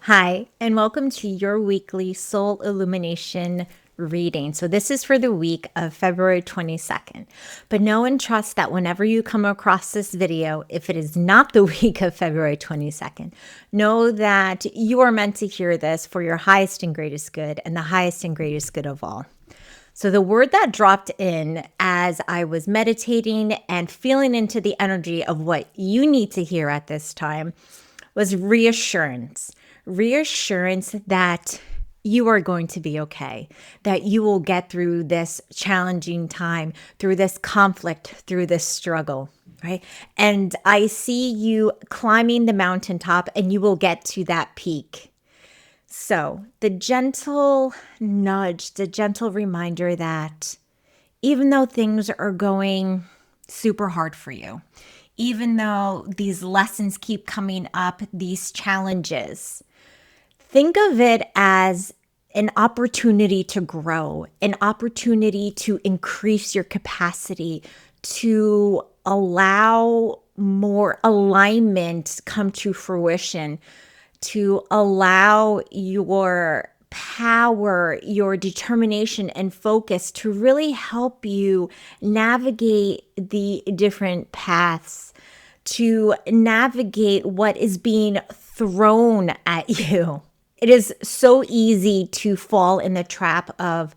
Hi, and welcome to your weekly Soul Illumination reading. So, this is for the week of February 22nd. But know and trust that whenever you come across this video, if it is not the week of February 22nd, know that you are meant to hear this for your highest and greatest good and the highest and greatest good of all. So, the word that dropped in as I was meditating and feeling into the energy of what you need to hear at this time was reassurance. Reassurance that you are going to be okay, that you will get through this challenging time, through this conflict, through this struggle, right? And I see you climbing the mountaintop and you will get to that peak. So, the gentle nudge, the gentle reminder that even though things are going super hard for you, even though these lessons keep coming up, these challenges, think of it as an opportunity to grow, an opportunity to increase your capacity, to allow more alignment come to fruition, to allow your power, your determination and focus to really help you navigate the different paths, to navigate what is being thrown at you. It is so easy to fall in the trap of,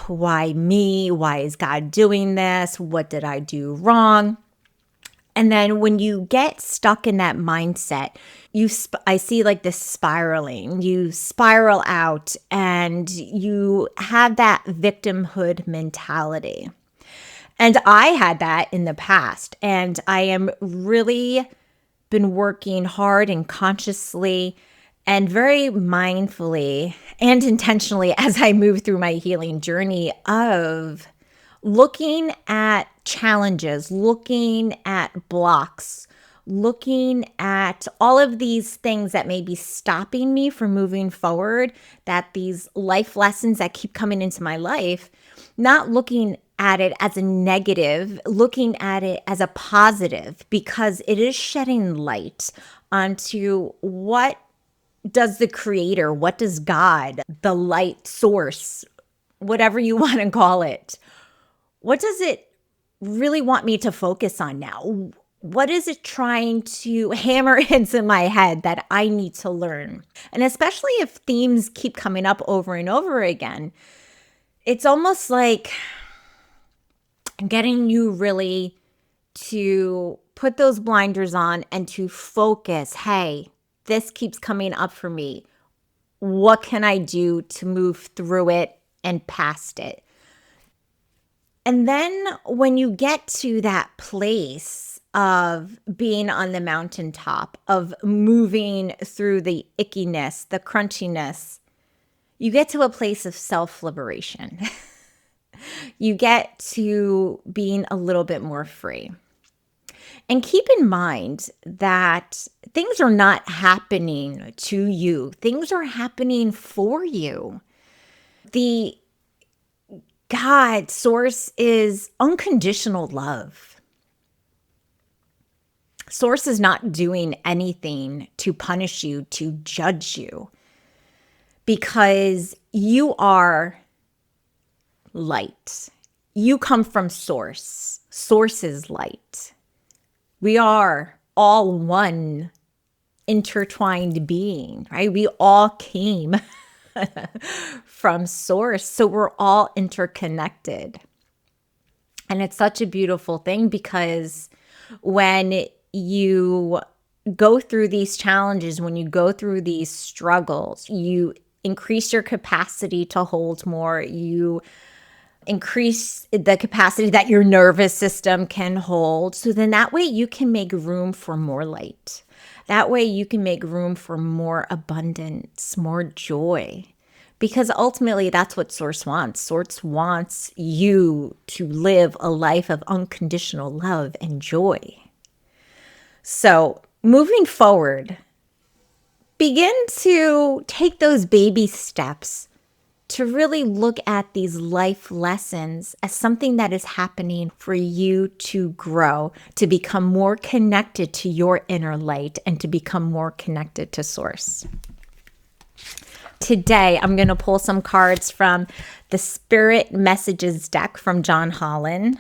why me? Why is God doing this? What did I do wrong? And then when you get stuck in that mindset, I see like this spiraling. You spiral out and you have that victimhood mentality. And I had that in the past. And I am really been working hard and consciously and very mindfully and intentionally as I move through my healing journey of looking at challenges, looking at blocks, looking at all of these things that may be stopping me from moving forward, that these life lessons that keep coming into my life, not looking at it as a negative, looking at it as a positive, because it is shedding light onto what does the creator, what does God, the light source, whatever you want to call it, what does it really want me to focus on now? What is it trying to hammer into my head that I need to learn? And especially if themes keep coming up over and over again, it's almost like getting you really to put those blinders on and to focus. Hey, this keeps coming up for me. What can I do to move through it and past it? And then when you get to that place of being on the mountaintop, of moving through the ickiness, the crunchiness, you get to a place of self-liberation. You get to being a little bit more free. And keep in mind that things are not happening to you. Things are happening for you. The God source is unconditional love. Source is not doing anything to punish you, to judge you, because you are light. You come from source. Source is light. We are all one intertwined being, right? We all came from source. So we're all interconnected. And it's such a beautiful thing because when you go through these challenges, when you go through these struggles, you increase your capacity to hold more. You increase the capacity that your nervous system can hold. So then that way you can make room for more light. That way you can make room for more abundance, more joy. Because ultimately that's what Source wants. Source wants you to live a life of unconditional love and joy. So moving forward, begin to take those baby steps to really look at these life lessons as something that is happening for you to grow, to become more connected to your inner light, and to become more connected to Source. Today, I'm going to pull some cards from the Spirit Messages deck from John Holland.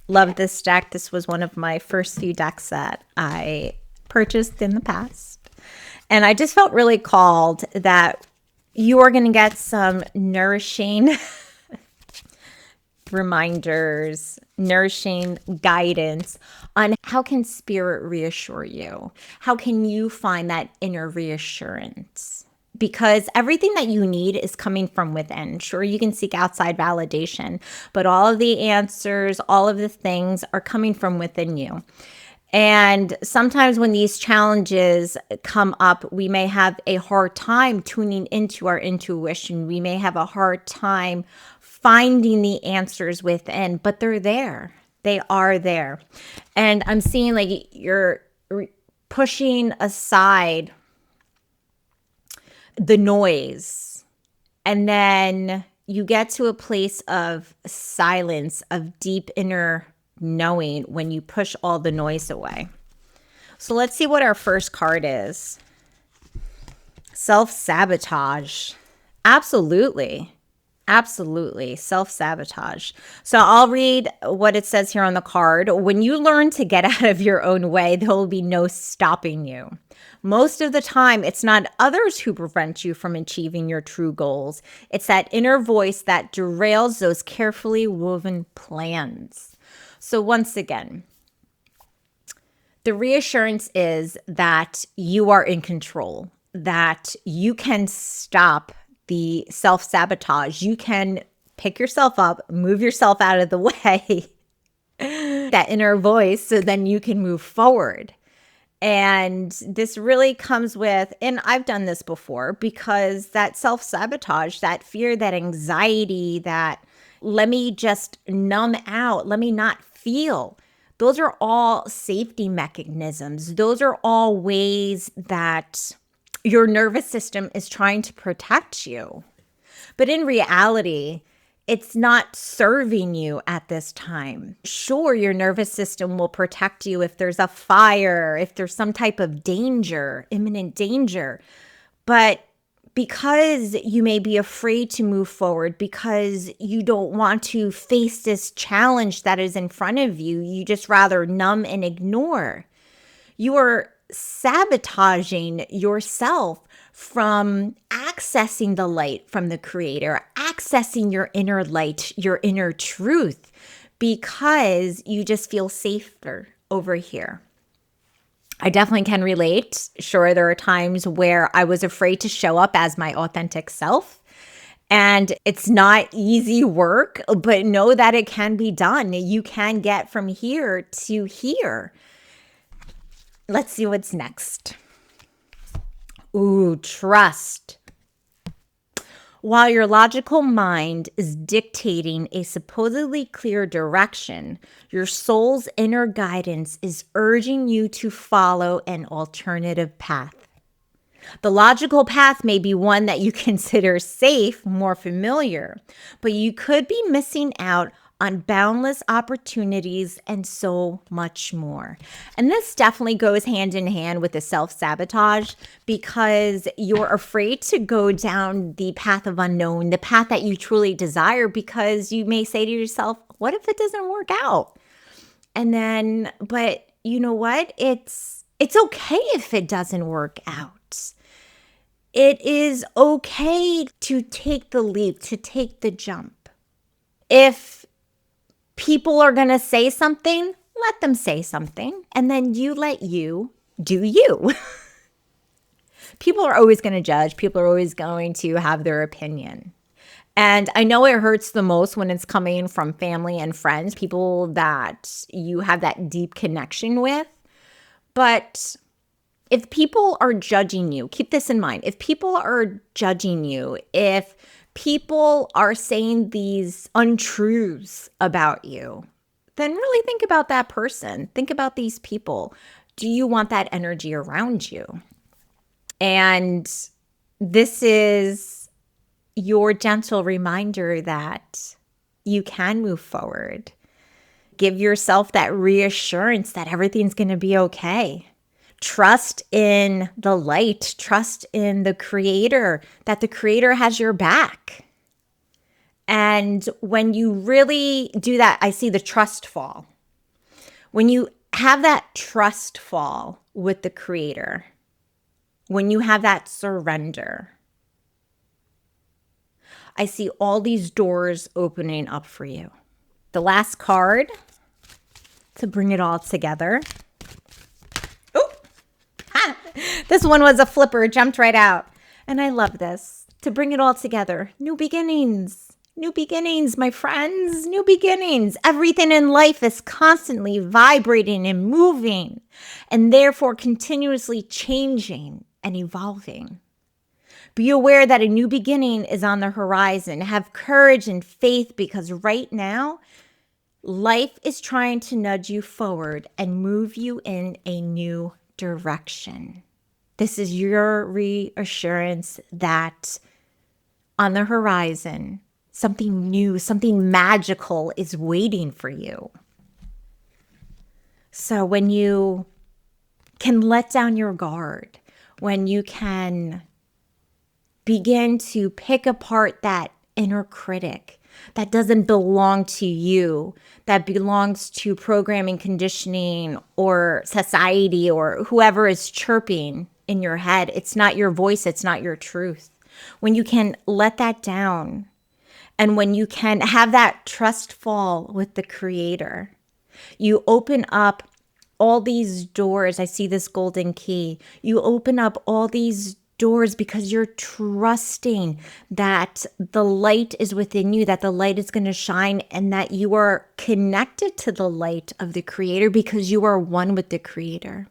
Love this deck. This was one of my first few decks that I purchased in the past. And I just felt really called that you are going to get some nourishing reminders, nourishing guidance on how can Spirit reassure you? How can you find that inner reassurance? Because everything that you need is coming from within. Sure, you can seek outside validation, but all of the answers, all of the things are coming from within you. And sometimes when these challenges come up, we may have a hard time tuning into our intuition. We may have a hard time finding the answers within, but they're there. They are there. And I'm seeing like you're pushing aside the noise, and then you get to a place of silence, of deep inner knowing when you push all the noise away. So let's see what our first card is. Self-sabotage. Absolutely. Absolutely. Self-sabotage. So I'll read what it says here on the card. When you learn to get out of your own way, there will be no stopping you. Most of the time, it's not others who prevent you from achieving your true goals. It's that inner voice that derails those carefully woven plans. So once again, the reassurance is that you are in control, that you can stop the self-sabotage. You can pick yourself up, move yourself out of the way, that inner voice, so then you can move forward. And this really comes with, and I've done this before, because that self-sabotage, that fear, that anxiety, that let me just numb out, let me not feel. Those are all safety mechanisms. Those are all ways that your nervous system is trying to protect you. But in reality, it's not serving you at this time. Sure, your nervous system will protect you if there's a fire, if there's some type of danger, imminent danger. But because you may be afraid to move forward, because you don't want to face this challenge that is in front of you, you just rather numb and ignore. You are sabotaging yourself from accessing the light from the Creator, accessing your inner light, your inner truth, because you just feel safer over here. I definitely can relate. Sure, there are times where I was afraid to show up as my authentic self. And it's not easy work, but know that it can be done. You can get from here to here. Let's see what's next. Ooh, trust. While your logical mind is dictating a supposedly clear direction, your soul's inner guidance is urging you to follow an alternative path. The logical path may be one that you consider safe, more familiar, but you could be missing out on boundless opportunities and so much more. And this definitely goes hand in hand with the self-sabotage, because you're afraid to go down the path of unknown, the path that you truly desire, because you may say to yourself, what if it doesn't work out? And then, but you know what? It's okay if it doesn't work out. It is okay to take the leap, to take the jump. If people are going to say something, let them say something, and then you let you do you. People are always going to judge. People are always going to have their opinion. And I know it hurts the most when it's coming from family and friends, people that you have that deep connection with. But if people are judging you, keep this in mind. If people are judging you, if people are saying these untruths about you, then really think about that person. Think about these people. Do you want that energy around you? And this is your gentle reminder that you can move forward. Give yourself that reassurance that everything's going to be okay. Trust in the light, trust in the creator, that the creator has your back. And when you really do that, I see the trust fall. When you have that trust fall with the creator, when you have that surrender, I see all these doors opening up for you. The last card to bring it all together. Oh, this one was a flipper, jumped right out. And I love this. To bring it all together. New beginnings. New beginnings, my friends. New beginnings. Everything in life is constantly vibrating and moving, and therefore continuously changing and evolving. Be aware that a new beginning is on the horizon. Have courage and faith, because right now, life is trying to nudge you forward and move you in a new direction. This is your reassurance that on the horizon, something new, something magical is waiting for you. So when you can let down your guard, when you can begin to pick apart that inner critic that doesn't belong to you, that belongs to programming, conditioning, or society, or whoever is chirping in your head. It's not your voice. It's not your truth. When you can let that down, and when you can have that trust fall with the creator, you open up all these doors. I see this golden key. You open up all these doors because you're trusting that the light is within you, that the light is going to shine, and that you are connected to the light of the creator because you are one with the creator,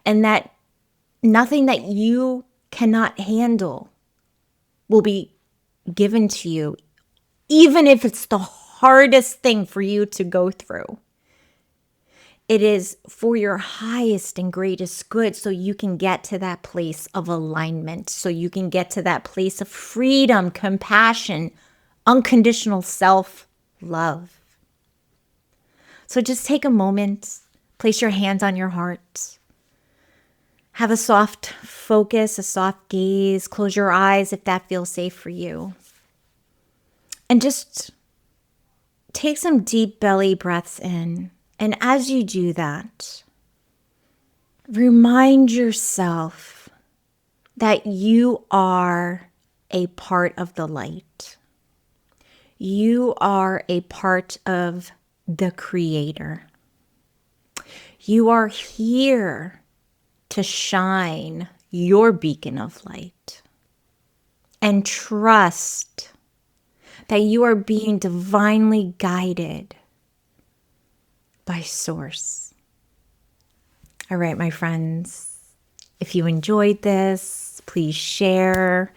and that nothing that you cannot handle will be given to you, even if it's the hardest thing for you to go through. It is for your highest and greatest good, so you can get to that place of alignment, so you can get to that place of freedom, compassion, unconditional self-love. So just take a moment, place your hands on your heart, have a soft focus, a soft gaze, close your eyes if that feels safe for you. And just take some deep belly breaths in. And as you do that, remind yourself that you are a part of the light. You are a part of the creator. You are here to shine your beacon of light. And trust that you are being divinely guided by Source. All right, my friends, if you enjoyed this, please share,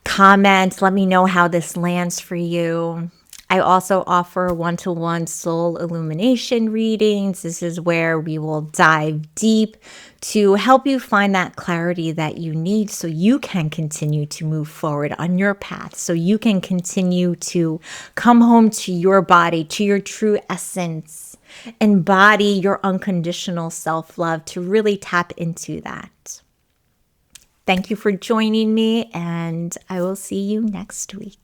comment, let me know how this lands for you. I also offer one-to-one soul illumination readings. This is where we will dive deep to help you find that clarity that you need so you can continue to move forward on your path, so you can continue to come home to your body, to your true essence, embody your unconditional self-love, to really tap into that. Thank you for joining me, and I will see you next week.